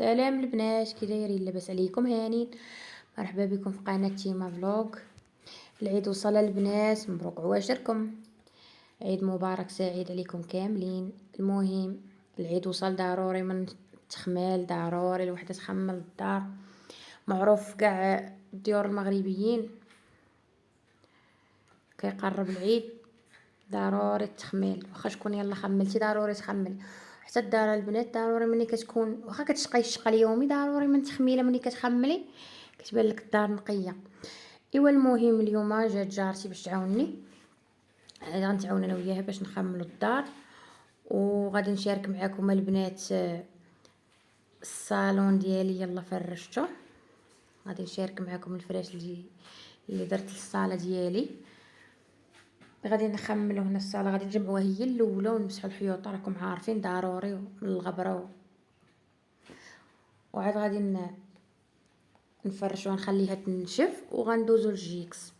سلام البنات، كي دايرين؟ لاباس عليكم؟ هانين. مرحبا بكم في قناه تيما فلوق. العيد وصل البنات، مبروك عواشركم. عيد مبارك سعيد عليكم كاملين. المهم العيد وصل، ضروري من التخمال، ضروري الوحده تخمل الدار. معروف كاع الديور المغربيين كيقرب العيد ضروري التخميل، واخا شكون يلا خملتي ضروري تخمل. حتى الدار البنات ضروري ملي كتكون واخا كتشقاي الشقه اليومي ضروري من تخميله ملي كتخملي كتبان لك الدار نقيه. ايوا المهم اليوم جات جارتي باش تعاونني، غنتعاون انا وياها باش نخملوا الدار، وغادي نشارك معكم البنات الصالون ديالي يلا فرشته. غادي نشارك معكم الفراش اللي درت للصاله ديالي. غادي نخملوا هنا الصاله، غادي نجمعوها هي الاولى ونمسحوا الحيوط، راكم عارفين ضروري من الغبره وعاد غادي نفرشوها نخليها تنشف، وغندوزو للجيكس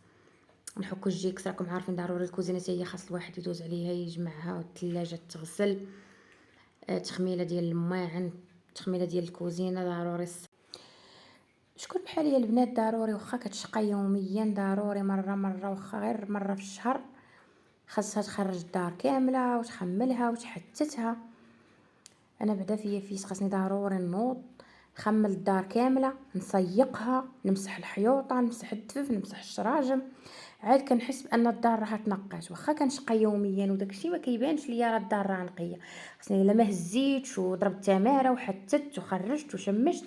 نحكو الجيكس. راكم عارفين ضروري الكوزينه هي خاص الواحد يدوز عليها يجمعها، والثلاجه تغسل، تخميله ديال الماعن، تخميله ديال الكوزينه ضروري. شكون بحالي البنات ضروري واخا كتشقى يوميا ضروري مره واخا غير مره في الشهر خاصها تخرج الدار كامله وتخملها وتحتتها. انا بعدا فيا فيس خاصني ضروري نوض نخمل الدار كامله، نسيقها، نمسح الحيوطه، نمسح الدفف، نمسح الشراجم. عاد كنحس بان الدار راها تنقات واخا كنشقى يوميا وداكشي ما كيبانش ليا راه الدار راه نقيه. خاصني الا ما هزيتش وضربت تماره وحتت وخرجت وشمشت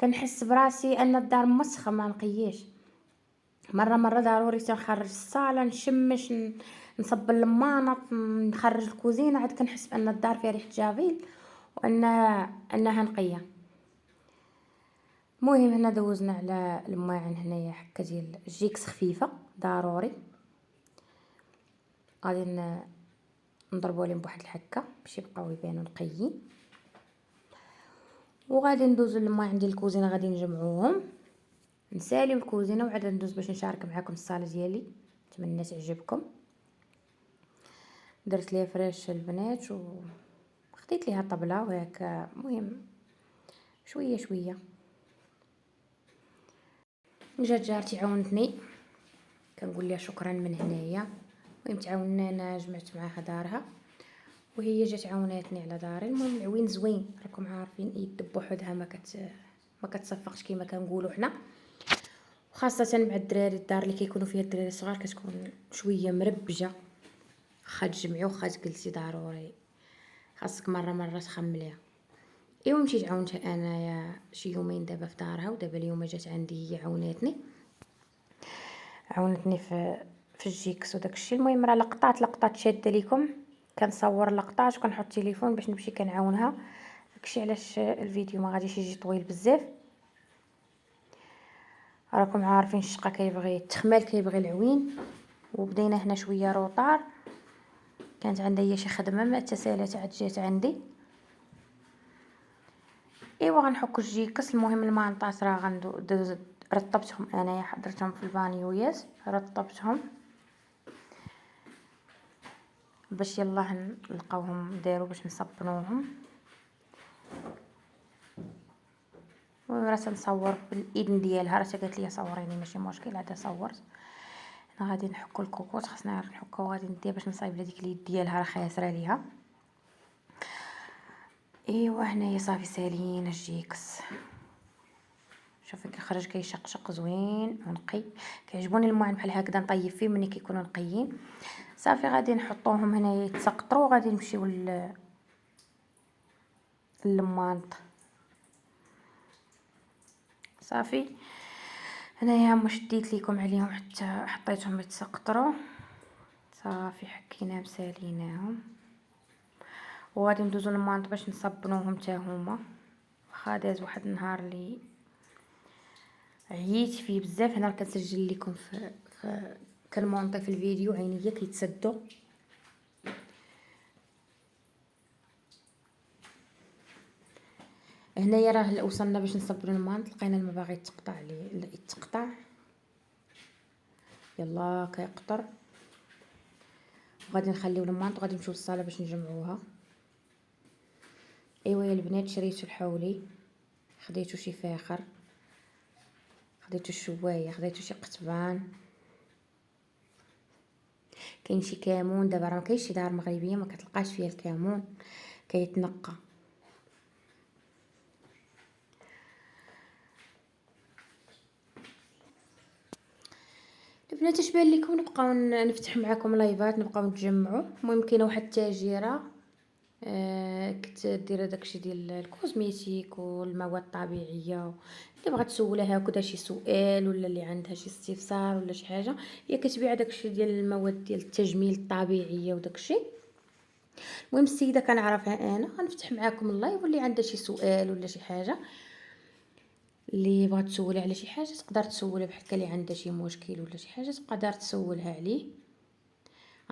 كنحس براسي ان الدار مسخه ما نقياش. مره ضروري تنخرج الصاله نشمش، نصب المانط، نخرج الكوزينه، عاد كنحس بان الدار فيها ريحه جافيل وانها نقيه. المهم هنا دوزنا على الماعن هنايا حكه ديال الجيكس خفيفه ضروري، غادي نضربوا عليهم بواحد الحكه باش يبقاو يبانوا نقيين. وغادي ندوزو للماعن ديال الكوزينه، غادي نجمعوهم نساليو الكوزينه، وعاد ندوز باش نشارك معكم الصاله ديالي. نتمنى تعجبكم. درت ليها فريش البنات وخديت ليها طبله وهكا، المهم شويه. جات جارتي عاونتني، كنقول لها شكرا من هنايا. المهم تعاوننا، انا جمعت معاها دارها وهي جات عاوناتني على داري. المهم العوين زوين، راكم عارفين يد بوحدها ما كتصفقش كيما كنقولوا حنا، وخاصه مع الدراري. الدار اللي كيكونوا فيها الدراري الصغار كتكون شويه مربجه، واخا تجمعي واخا تجلسي ضروري خاصك مره تخمليها. ايوا مشيت عاونتها انايا شي يومين دابا في دارها، ودابا اليوم جات عندي هي عاونتني في الجيكس وداكشي. المهم راه لقطات شاده ليكم، كنصور لقطات وكنحط التليفون باش نمشي كنعاونها. داكشي علاش الفيديو ما غاديش يجي طويل بزاف. راكم عارفين الشقه كيبغي التخمال، كيبغي العوين. وبدينا هنا شويه روطار، كانت عندها هي شي خدمه ما تسالات عاد جات عندي. ايوا غنحك الجيكس. المهم المانطات راه رطبتهم انايا، حضرتهم في البانيويات رطبتهم باش يلا نلقاوهم داروا باش نصبنوهم. المهم راه تنصور بالاذن ديالها، راه قالت لي صوريني ماشي مشكل، عاد صورت. انا غادي نحكو الكوكوط، خاصنا نحكو وغادي نديها باش نصايب لها ديك اليد ديالها راه خاسره ليها. ايوا هنايا صافي ساليين الجيكس، شوفي كيخرج كيشقشق زوين ونقي. كيعجبوني الماعن بحال هكذا نطيب فيه ملي كيكونوا نقيين. صافي غادي نحطوهم هنايا يتسقطروا، وغادي نمشيو للمانط. صافي هنايا هما شديت لكم عليهم حتى حطيتهم يتسقطروا. صافي حكيناهم ساليناهم، وغادي ندوزو للمانط باش نصبنوهم حتى هما. واخا داز واحد النهار اللي عييت فيه بزاف، هنا كنسجل لكم في كنمونطي في الفيديو عينيا كيتسدوا. هنايا راه وصلنا باش نصبروا المانط، لقينا الماء باغي يتقطع يلا كيقطر. وغادي نخليو المانط وغادي نمشيو للصاله باش نجمعوها. ايوا يا البنات شريت الحولي خديتو شي فاخر، خديتو شوايه، خديتو شي قطبان، كاين شي كامون. دابا راه مكاينش شي دار مغربيه ما كتلقاش فيها الكامون، كيتنقى. البنات اش بان لكم نبقاو نفتح معكم لايفات، نبقاو نتجمعوا. المهم كاينه واحد التاجره كتدير داكشي ديال الكوزميتيك والمواد الطبيعيه. اللي بغات تسولها هكذا شي سؤال ولا اللي عندها شي استفسار ولا شي حاجه، هي كتبيع داكشي ديال المواد ديال التجميل الطبيعيه وداكشي. المهم السيده كنعرفها انا، غنفتح معاكم اللايف، واللي عندها شي سؤال ولا شي حاجه، اللي بغات تسولها على شي حاجه تقدر تسولها، بحال اللي عندها شي مشكل ولا شي حاجه تقدر تسولها عليه.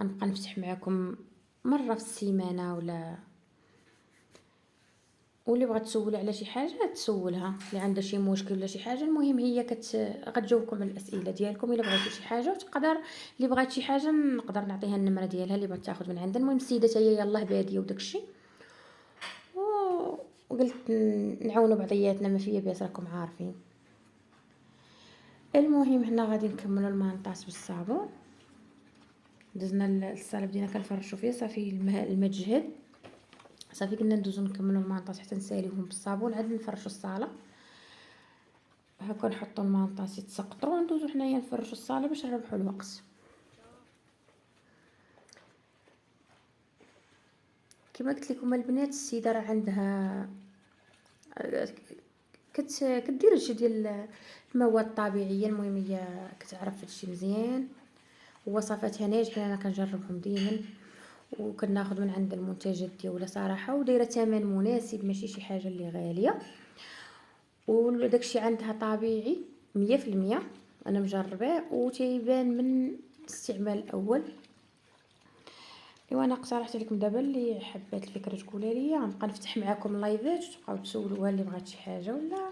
غنبقى نفتح معاكم مره في السيمانه، واللي بغات تسول على شي حاجه تسولها، اللي عندها شي مشكل ولا شي حاجه. المهم هي غتجاوبكم على الاسئله ديالكم الا بغيتوا شي حاجه، وتقدر اللي بغات شي حاجه نقدر نعطيها النمره ديالها اللي بغات تاخذ من عندها. المهم السيده حتى هي يلاه باديه وداكشي، وقلت نعاونوا بعضياتنا، ما فيا باس راكم عارفين. المهم هنا غادي نكملوا المانطاس بالصابون. دزنا الصاله بدينا كنفرشوا فيه، صافي الماء تجهد، صافي قلنا ندوزو نكملوا المانطاس حتى نساليوهم بالصابون عاد نفرشوا الصاله. هكا نحطوا المانطاس يتسقطروا وندوزو حنايا نفرشوا الصاله باش نربحوا الوقت. كما قلت لكم البنات، السيده راه عندها كدير هادشي ديال المواد الطبيعيه. المهم هي كتعرف هادشي مزيان، ووصفاتها ناجحين، انا كنجربهم ديما وكناخذ من عند المنتجات ديالها صراحه، ودايره ثمن مناسب، ماشي شي حاجه اللي غاليه، وداكشي عندها طبيعي 100%. انا مجرباه وتيبان من الاستعمال الاول. ايوا انا اقترحت لكم دابا اللي حبات الفكره تقولها لي، غنبقى نفتح معكم لايفات وتبقاو تسولوها اللي بغات شي حاجه، ولا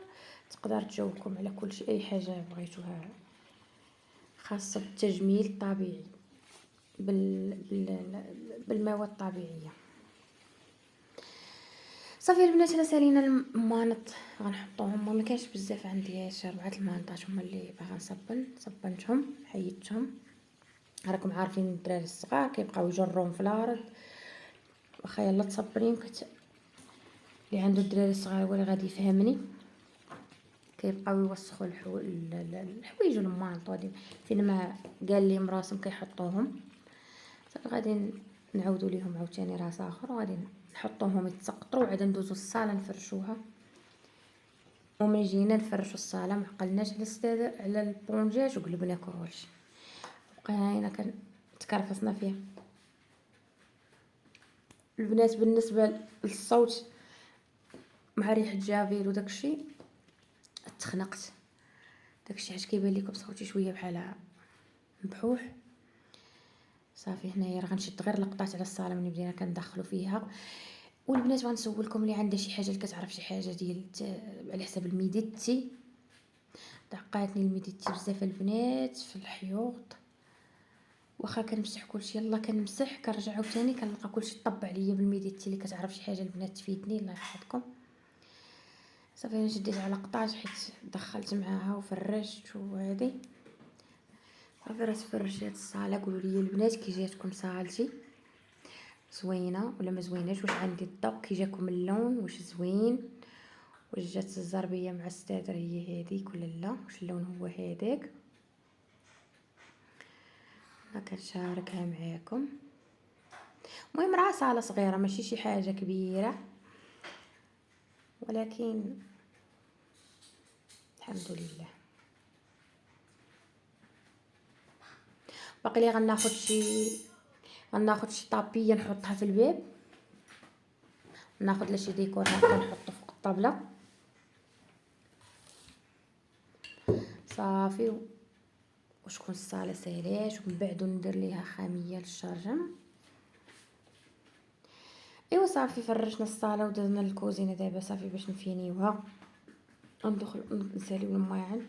تقدر تجاوبكم على كل شيء، اي حاجه بغيتوها خاصه بالتجميل الطبيعي بالمواد الطبيعيه. صافي البنات انا سالينا المانط غنحطوهم، ما كانش بزاف عندي، شي 4 المانطات هما اللي باغا صبنتهم حيدتهم. راكم عارفين الدراري الصغار كيبقاو يجروهم في الارض، واخا يلا تصبري اللي عنده الدراري الصغار هو اللي غادي يفهمني. كيبقاو يوسخوا الحوايج والمانط هادي فين ما قال لي مراسم كيحطوهم. صافي غادي نعاودوا ليهم عاوتاني راس اخر، وغادي نحطوهم يتسقطروا، وعاد ندوزو للصاله نفرشوها. ومن جينا نفرشوا الصاله ما عقلناش على البونجاج وقلبنا كلشي، بقينا هنا تكرفصنا فيه. البنات بالنسبه للصوت مع ريحه جافيل وداكشي تخنقت، داكشي علاش كيبان لكم صوتي شويه بحال مبحوح. صافي هنايا راه غنشد غير لقطات على الصاله ملي بدينا كندخلوا فيها. والبنات غنسولكم اللي عندها شي حاجه اللي كتعرف شي حاجه ديال على حساب الميديتي. دعقاتني الميديتي بزاف البنات في الحيوط، واخا كنمسح كلشي يلا كنمسح كنرجع عاوتاني كنلقى كلشي طب عليا بالميديتي. اللي كتعرف شي حاجه البنات تفيدني الله يحفظكم. صافي انا شديت على لقطات حيت دخلت معاها وفرشت وهادي. صافي راه تفرجت الصاله. قولوا لي البنات كي جاتكم صالتي، زوينه ولا ما زويناش؟ واش عندي الذوق كي جاكم اللون واش زوين؟ واش جات الزربيه مع الستادر هي هذيك ولا لا؟ واش اللون هو هذاك؟ انا كنشاركها معاكم. المهم راه صاله صغيره ماشي شي حاجه كبيره، ولكن الحمد لله. باقي لي غناخذ شي طابيه نحطها في الباب، ناخذ شي ديكور هكا نحطو فوق الطابله. صافي وشكون الصاله سالاش، ومن بعد ندير ليها خاميه للشرجم. ايوا صافي فرشنا الصاله ودرنا الكوزينه دابا صافي باش نفينيوها. ندخل نساليو الماعن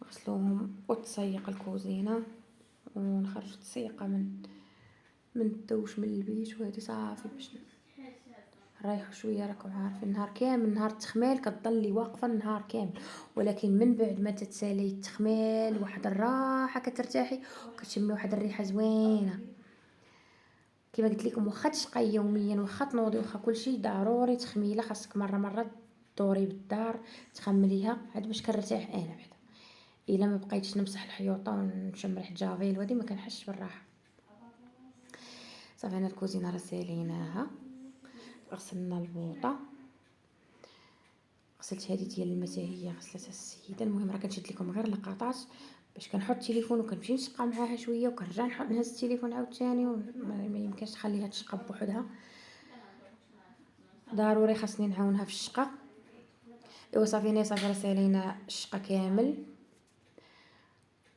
نغسلوهم وتسيق الكوزينه ونخرج التسيقه من الدوش من البيت وهذه صافي باش رايحوا شويه، راكم عارفين النهار كامل، نهار التخمال كتضلي واقفه النهار كامل، ولكن من بعد ما تتسالي التخمال واحد الراحه كترتاحي وكتشمي واحد الريحه زوينه. كما قلت لكم واخا تشقي يوميا، واخا تنوضي، واخا كلشي، ضروري تخميله، خاصك مره دوري بالدار تخمليها عاد باش كنرتاح انا بعدا. الا ما بقيتش نمسح الحيوطه ونشم ريحه جافيل وهادي ما كنحسش بالراحه. صافي انا الكوزينه راه ساليناها، غسلنا البوطه، غسلت هذه ديال الماء حتى هي غسلتها السيده. المهم راه كنشد لكم غير لقطات باش كنحط التليفون وكنمشي نشقى معاها شويه وكنرجع نهز التليفون عاوتاني، وما يمكنش نخليها تشقى بوحدها، ضروري خاصني نعاونها في الشقه. ايوا صافي راه سالينا الشقه كامل.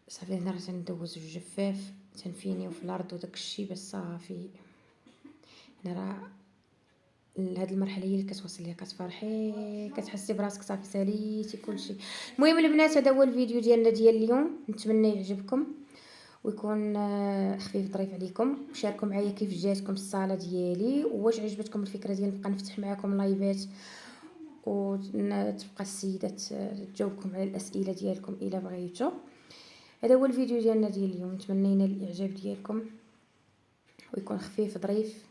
صافي هنا راه تندوز الجفاف تنفينيو في الارض وداك الشيء بس صافي. هنا راه لهاد المرحله هي اللي كتوصل ليها كتفرحي، كتحسي براسك صافي ساليتي كلشي. المهم البنات هذا هو الفيديو ديالنا ديال اليوم، نتمنى يعجبكم ويكون خفيف ظريف عليكم. شاركوا معايا كيف جاتكم الصاله ديالي، واش عجبتكم الفكره ديال نبقى نفتح معكم لايفات وتبقى السيدات تجاوبكم على الاسئله ديالكم الا بغيتوا. هذا هو الفيديو ديالنا ديال اليوم، نتمنى الاعجاب ديالكم ويكون خفيف ظريف.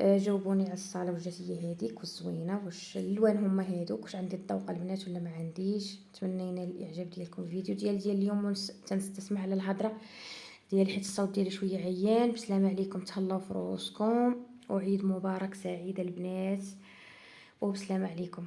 جاوبوني على الصاله واش جات هي هذيك والزوينه، واش الالوان هما هادوك، واش عندي الذوق البنات ولا ما عنديش. نتمنى الاعجاب ديالكم الفيديو ديال اليوم، تنستسمح على الهضره ديال حيت الصوت ديالي شويه عيان. بسلامه عليكم، تهلاو في روسكم، وعيد مبارك سعيد البنات، وبسلامه عليكم.